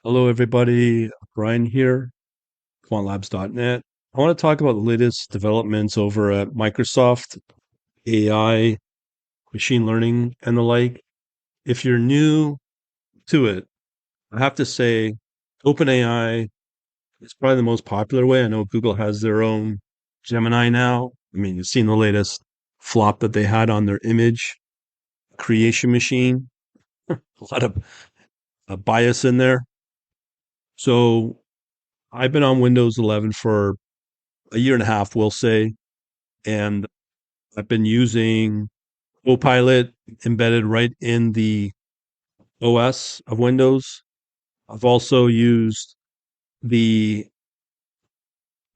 Hello, everybody. Brian here, quantlabs.net. I want to talk about the latest developments over at Microsoft, AI, machine learning, and the like. If you're new to it, I have to say, OpenAI is probably the most popular way. I know Google has their own Gemini now. I mean, you've seen the latest flop that they had on their image creation machine. A lot of bias in there. So I've been on Windows 11 for a year and a half, we'll say, and I've been using Copilot embedded right in the OS of Windows. I've also used the,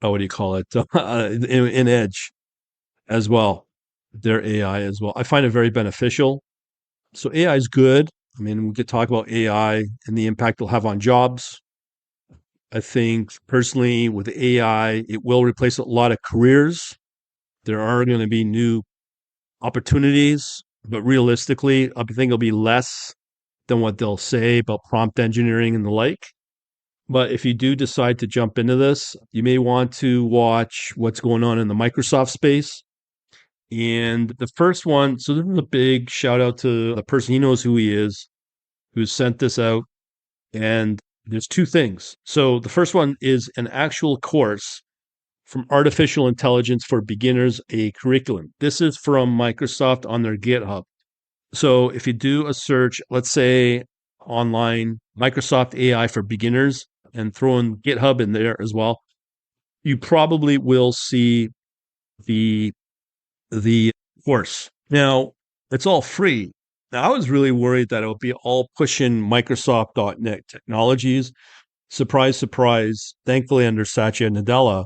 what do you call it, in Edge as well, their AI as well. I find it very beneficial. So AI is good. I mean, we could talk about AI and the impact it'll have on jobs. I think personally with AI, it will replace a lot of careers. There are going to be new opportunities, but realistically, I think it'll be less than what they'll say about prompt engineering and the like. But if you do decide to jump into this, you may want to watch what's going on in the Microsoft space. And the first one, so this is a big shout out to the person, he knows who he is, who sent this out. And there's two things. So the first one is an actual course from Artificial Intelligence for Beginners, a curriculum. This is from Microsoft on their GitHub. So if you do a search, let's say online, Microsoft AI for beginners, and throw in GitHub in there as well, you probably will see the the course. Now, it's all free. Now, I was really worried that it would be all pushing Microsoft.NET technologies. Surprise, surprise. Thankfully, under Satya Nadella,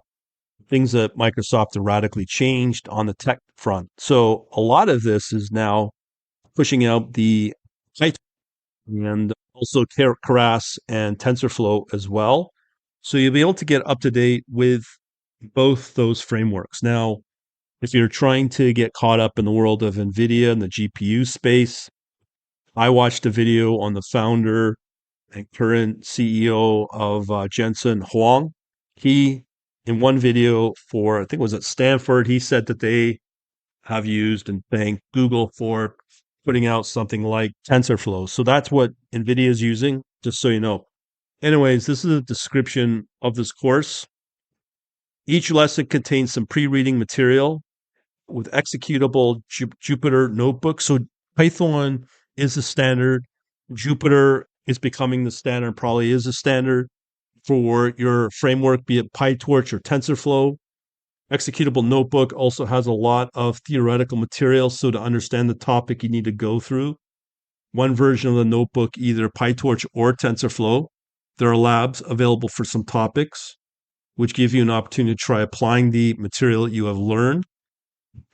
things that Microsoft have radically changed on the tech front. So a lot of this is now pushing out the and also Keras and TensorFlow as well. So you'll be able to get up to date with both those frameworks. Now, if you're trying to get caught up in the world of NVIDIA and the GPU space, I watched a video on the founder and current CEO of Jensen Huang. He, in one video for, I think it was at Stanford, he said that they have used and thanked Google for putting out something like TensorFlow. So that's what NVIDIA is using, just so you know. Anyways, this is a description of this course. Each lesson contains some pre-reading material with executable Jupyter notebooks. So Python is the standard. Jupyter is becoming the standard, probably is a standard for your framework, be it PyTorch or TensorFlow. Executable notebook also has a lot of theoretical material. So to understand the topic, you need to go through one version of the notebook, either PyTorch or TensorFlow. There are labs available for some topics, which give you an opportunity to try applying the material that you have learned.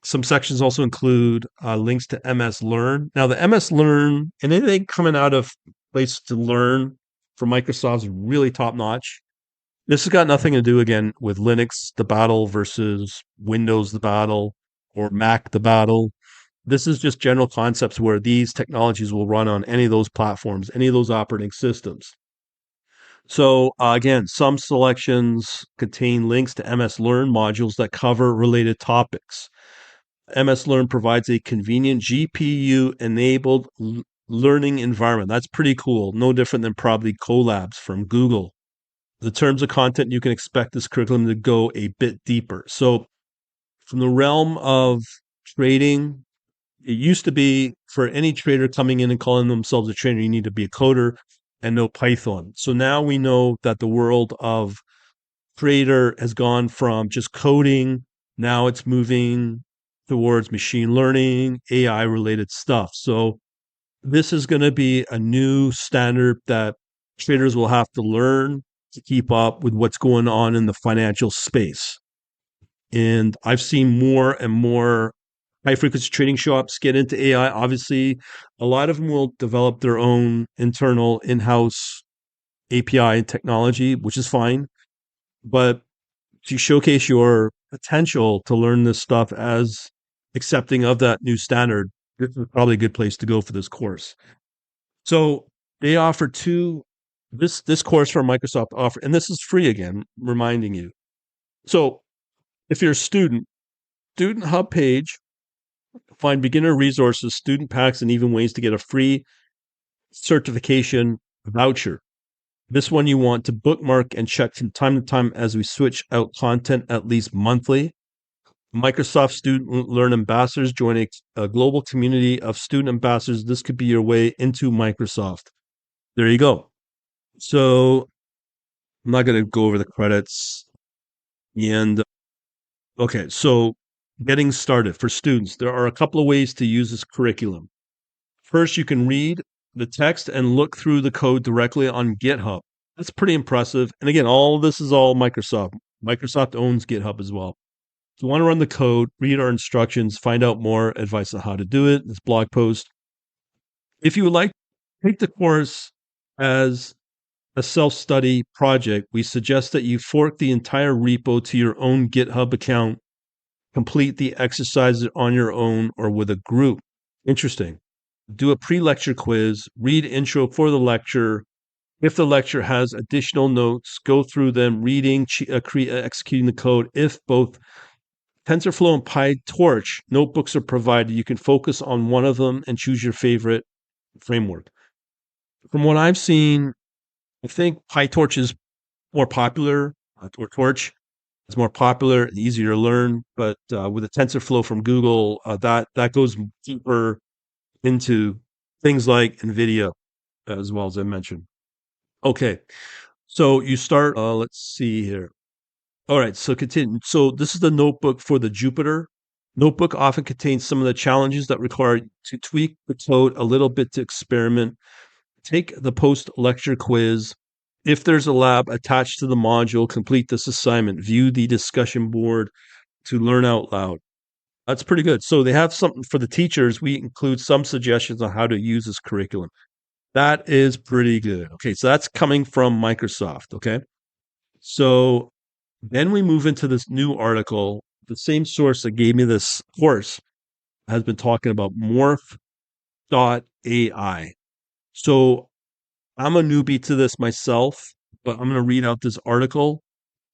Some sections also include links to MS Learn. Now, the MS Learn and anything coming out of Place to Learn from Microsoft is really top notch. This has got nothing to do, again, with Linux, the battle, versus Windows, the battle, or Mac, the battle. This is just general concepts where these technologies will run on any of those platforms, any of those operating systems. So again, some selections contain links to MS Learn modules that cover related topics. MS Learn provides a convenient GPU-enabled learning environment. That's pretty cool. No different than probably Colabs from Google. The terms of content, you can expect this curriculum to go a bit deeper. So from the realm of trading, it used to be for any trader coming in and calling themselves a trader, you need to be a coder and know Python. So now we know that the world of trader has gone from just coding. Now it's moving towards machine learning, AI related stuff. So this is going to be a new standard that traders will have to learn to keep up with what's going on in the financial space. And I've seen more and more high frequency trading shops get into AI. Obviously, a lot of them will develop their own internal in house API technology, which is fine. But to showcase your potential to learn this stuff as accepting of that new standard, this is probably a good place to go for this course. So they offer two This course from Microsoft offer, and this is free again, reminding you. So if you're a student hub page, find beginner resources, student packs, and even ways to get a free certification voucher. This one you want to bookmark and check from time to time as we switch out content at least monthly. Microsoft Student Learn Ambassadors, join a global community of student ambassadors. This could be your way into Microsoft. There you go. So I'm not going to go over the credits. And okay, so getting started for students, there are a couple of ways to use this curriculum. First, you can read the text and look through the code directly on GitHub. That's pretty impressive. And again, all this is all Microsoft. Microsoft owns GitHub as well. If you want to run the code, read our instructions, find out more advice on how to do it, this blog post. If you would like, take the course as a self-study project. We suggest that you fork the entire repo to your own GitHub account, complete the exercises on your own or with a group. Interesting. Do a pre-lecture quiz, read intro for the lecture. If the lecture has additional notes, go through them, reading, executing the code. If both TensorFlow and PyTorch notebooks are provided, you can focus on one of them and choose your favorite framework. From what I've seen, I think PyTorch is more popular, or Torch is more popular and easier to learn. But with the TensorFlow from Google, that goes deeper into things like NVIDIA, as well as I mentioned. Okay, so you start, let's see here. All right, so continue. So this is the notebook for the Jupyter. Notebook often contains some of the challenges that require to tweak the code a little bit to experiment. Take the post-lecture quiz. If there's a lab attached to the module, complete this assignment. View the discussion board to learn out loud. That's pretty good. So they have something for the teachers. We include some suggestions on how to use this curriculum. That is pretty good. Okay, so that's coming from Microsoft. Okay, so then we move into this new article. The same source that gave me this course has been talking about morph.ai. So I'm a newbie to this myself, but I'm going to read out this article.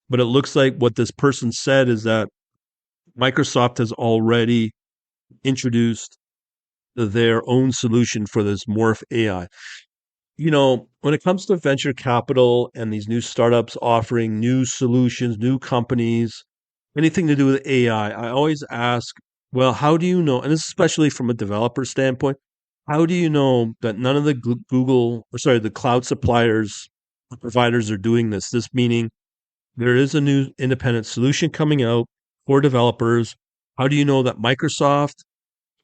But it looks like what this person said is that Microsoft has already introduced their own solution for this Morph AI. When it comes to venture capital and these new startups offering new solutions, new companies, anything to do with AI, I always ask, well, how do you know, and this is especially from a developer standpoint, how do you know that none of the the cloud suppliers, providers are doing this? This meaning there is a new independent solution coming out for developers. How do you know that Microsoft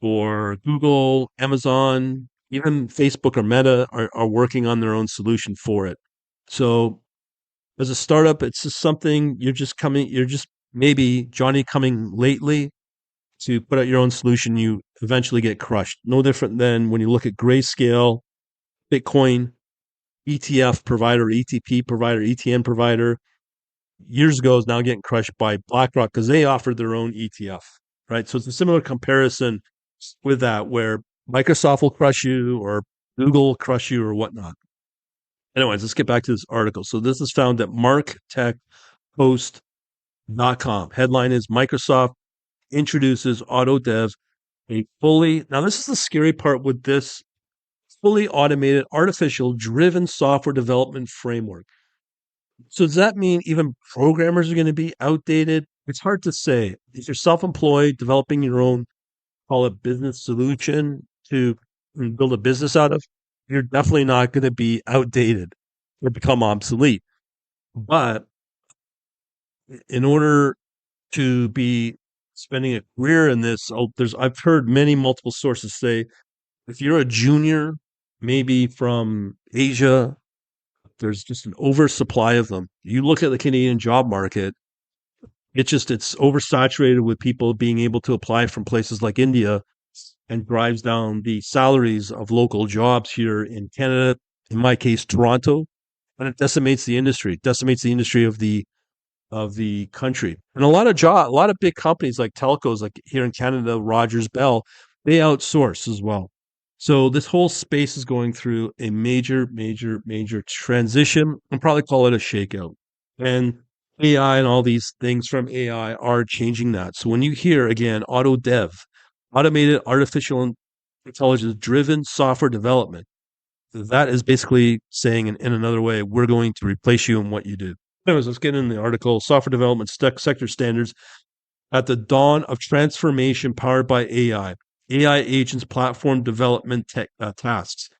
or Google, Amazon, even Facebook or Meta are working on their own solution for it? So as a startup, it's just something you're just maybe Johnny coming lately to put out your own solution. You eventually get crushed. No different than when you look at Grayscale, Bitcoin, ETF provider, ETP provider, ETN provider. Years ago is now getting crushed by BlackRock because they offered their own ETF, right? So it's a similar comparison with that, where Microsoft will crush you or Google will crush you or whatnot. Anyways, let's get back to this article. So this is found at marktechpost.com. Headline is Microsoft introduces AutoDev, now this is the scary part with this fully automated, artificial driven software development framework. So does that mean even programmers are going to be outdated? It's hard to say. If you're self-employed, developing your own, call it business solution to build a business out of, you're definitely not going to be outdated or become obsolete. But in order to be spending a career in this, I've heard multiple sources say if you're a junior, maybe from Asia, there's just an oversupply of them. You look at the Canadian job market, it's oversaturated with people being able to apply from places like India, and drives down the salaries of local jobs here in Canada, in my case, Toronto, and it decimates the industry, of the country. And a lot of big companies like telcos, like here in Canada, Rogers, Bell, they outsource as well. So this whole space is going through a major transition. I'll probably call it a shakeout. And AI and all these things from AI are changing that. So when you hear again, AutoDev, automated artificial intelligence driven software development, that is basically saying in another way, we're going to replace you in what you do. Anyways, let's get in the article. Software development sector standards at the dawn of transformation powered by AI. AI agents platform development tasks.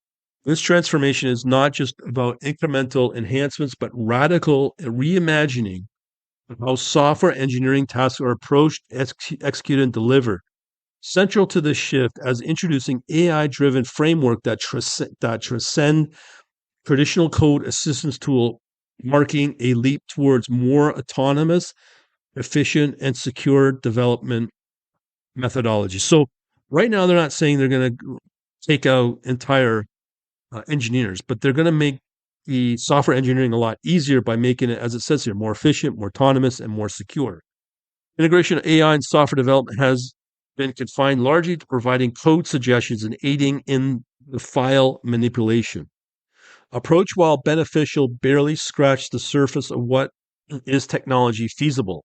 This transformation is not just about incremental enhancements, but radical reimagining of how software engineering tasks are approached, executed, and delivered. Central to this shift as introducing AI-driven framework that transcend traditional code assistance tool, marking a leap towards more autonomous, efficient, and secure development methodology. So right now, they're not saying they're going to take out entire engineers, but they're going to make the software engineering a lot easier by making it, as it says here, more efficient, more autonomous, and more secure. Integration of AI and software development has been confined largely to providing code suggestions and aiding in the file manipulation. Approach, while beneficial, barely scratched the surface of what is technology feasible.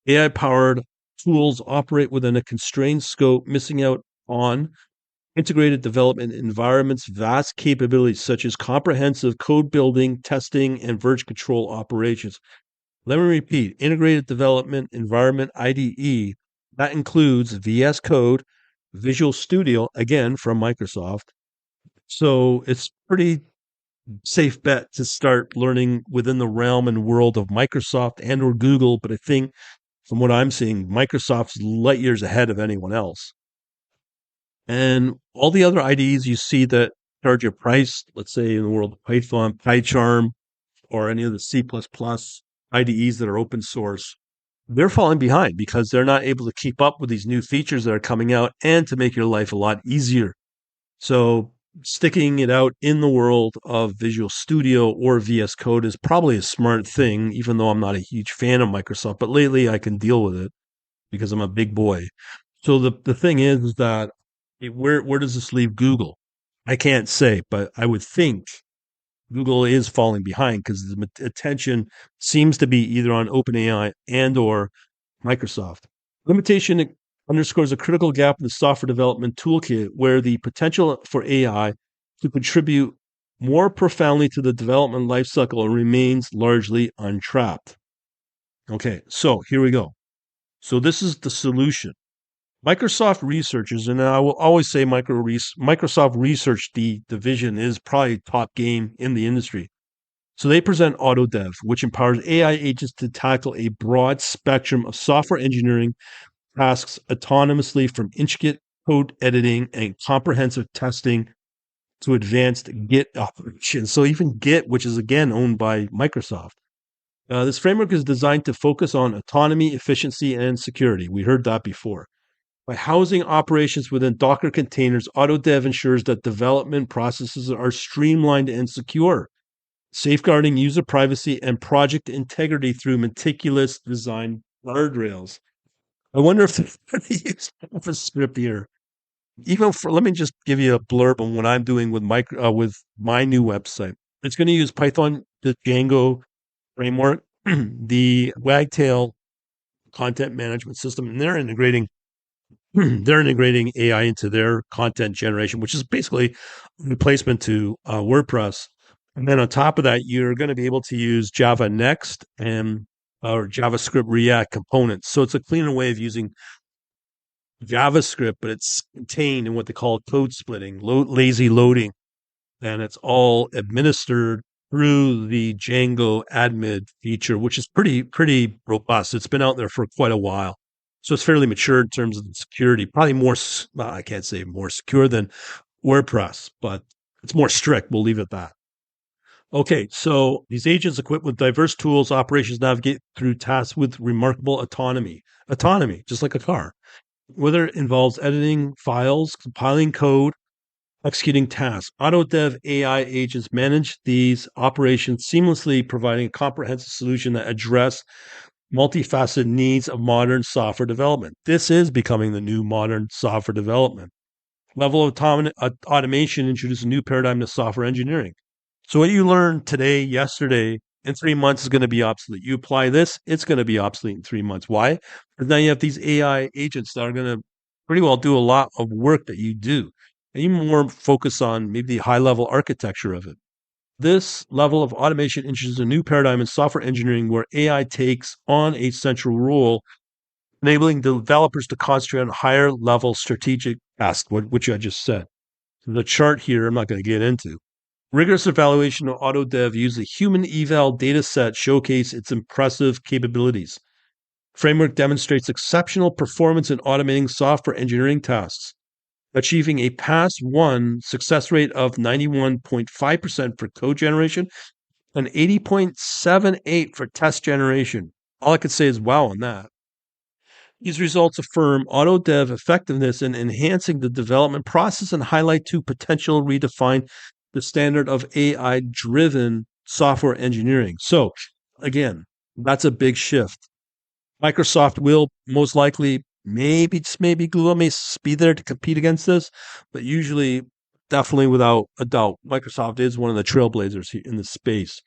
AI powered tools operate within a constrained scope, missing out on integrated development environments, vast capabilities such as comprehensive code building, testing, and version control operations. Let me repeat, integrated development environment IDE, that includes VS Code, Visual Studio, again from Microsoft. So it's pretty safe bet to start learning within the realm and world of Microsoft and or Google, but I think from what I'm seeing, Microsoft's light years ahead of anyone else. And all the other IDEs you see that charge a price, let's say in the world of Python, PyCharm, or any of the C++ IDEs that are open source, they're falling behind because they're not able to keep up with these new features that are coming out and to make your life a lot easier. So sticking it out in the world of Visual Studio or VS Code is probably a smart thing, even though I'm not a huge fan of Microsoft, but lately I can deal with it because I'm a big boy. So the thing is that where does this leave Google? I can't say, but I would think Google is falling behind because the attention seems to be either on OpenAI and or Microsoft. Limitation underscores a critical gap in the software development toolkit where the potential for AI to contribute more profoundly to the development lifecycle remains largely untrapped. Okay, so here we go. So this is the solution. Microsoft researchers, and I will always say Microsoft research the division is probably top game in the industry. So they present AutoDev, which empowers AI agents to tackle a broad spectrum of software engineering tasks autonomously, from intricate code editing and comprehensive testing to advanced Git operations. So even Git, which is again owned by Microsoft. This framework is designed to focus on autonomy, efficiency, and security. We heard that before. By housing operations within Docker containers, AutoDev ensures that development processes are streamlined and secure, safeguarding user privacy and project integrity through meticulous design guardrails. I wonder if they're going to use JavaScript here. Even for, let me just give you a blurb on what I'm doing with with my new website. It's going to use Python, the Django framework, the Wagtail content management system, and they're integrating AI into their content generation, which is basically a replacement to WordPress. And then on top of that, you're going to be able to use Java Next and or JavaScript React components. So it's a cleaner way of using JavaScript, but it's contained in what they call code splitting, lazy loading, and it's all administered through the Django admin feature, which is pretty robust. It's been out there for quite a while. So it's fairly mature in terms of the security, probably more, well, I can't say more secure than WordPress, but it's more strict. We'll leave it at that. Okay, so these agents equipped with diverse tools, operations navigate through tasks with remarkable autonomy. Autonomy, just like a car. Whether it involves editing files, compiling code, executing tasks. AutoDev AI agents manage these operations seamlessly, providing a comprehensive solution that address multifaceted needs of modern software development. This is becoming the new modern software development. Level of automation introduces a new paradigm to software engineering. So what you learned today, yesterday, in 3 months is going to be obsolete. You apply this, it's going to be obsolete in 3 months. Why? Because now you have these AI agents that are going to pretty well do a lot of work that you do. And you more focus on maybe the high level architecture of it. This level of automation introduces a new paradigm in software engineering where AI takes on a central role, enabling developers to concentrate on higher level strategic tasks, which I just said. The chart here, I'm not going to get into. Rigorous evaluation of AutoDev used a human eval data set showcase its impressive capabilities. Framework demonstrates exceptional performance in automating software engineering tasks, achieving a pass one success rate of 91.5% for code generation and 80.78 for test generation. All I could say is wow on that. These results affirm AutoDev effectiveness in enhancing the development process and highlight to potential redefine the standard of AI driven software engineering. So, again, that's a big shift. Microsoft will most likely, maybe, just maybe Google may be there to compete against this, but usually, definitely without a doubt, Microsoft is one of the trailblazers in this space.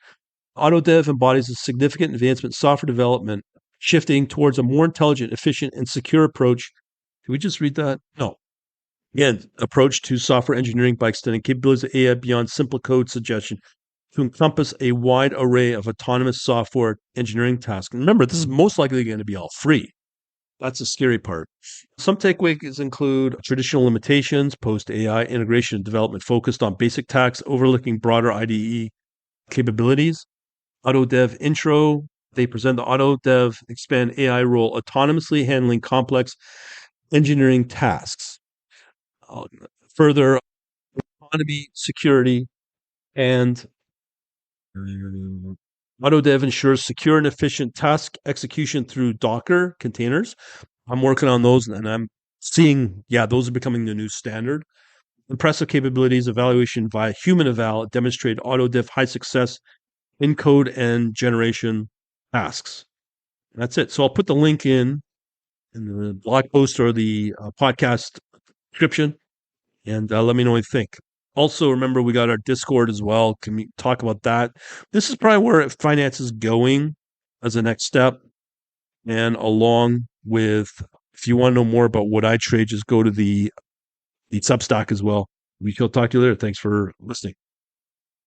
AutoDev embodies a significant advancement in software development, shifting towards a more intelligent, efficient, and secure approach. Did we just read that? No. Again, approach to software engineering by extending capabilities of AI beyond simple code suggestion to encompass a wide array of autonomous software engineering tasks. And remember, this is most likely going to be all free. That's the scary part. Some takeaways include traditional limitations, post AI integration and development focused on basic tasks, overlooking broader IDE capabilities. AutoDev intro, they present the AutoDev expand AI role autonomously handling complex engineering tasks. Further, autonomy, security, and AutoDev ensures secure and efficient task execution through Docker containers. I'm working on those and I'm seeing, yeah, those are becoming the new standard. Impressive capabilities, evaluation via human eval demonstrate AutoDev high success in code and generation tasks. That's it. So I'll put the link in the blog post or the podcast description, and let me know what you think. Also, remember we got our Discord as well. Can we talk about that? This is probably where finance is going as a next step, and along with, if you want to know more about what I trade, just go to the Substack as well. We shall talk to you later. Thanks for listening.